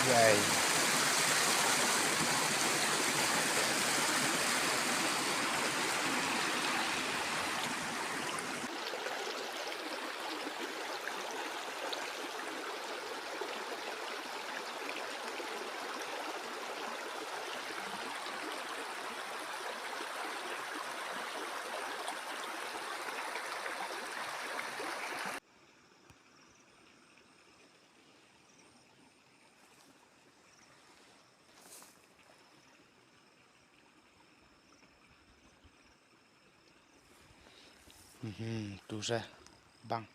Vậy. Tu ra băng.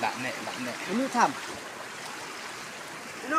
Lạ nè. Ini tham. Ini.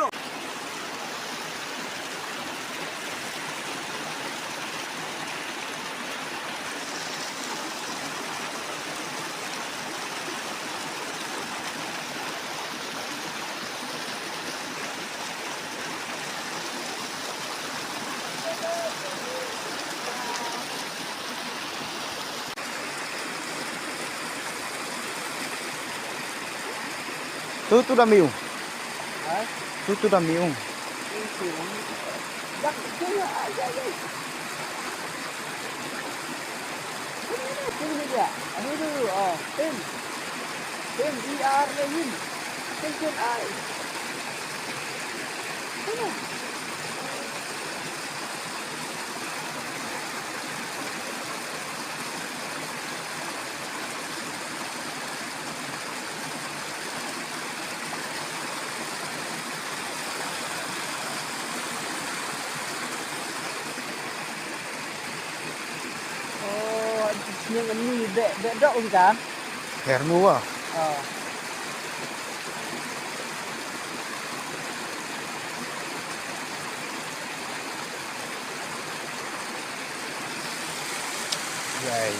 Tu dah miu. Hả? Tu dah miu. Dắt chứ. Ini dia. Ini dulu. Oh, pin. Pin VR lain. Pin ai. Mana? Nhưng mà mì bẹ đậu gì cả. Her mua à? Vậy.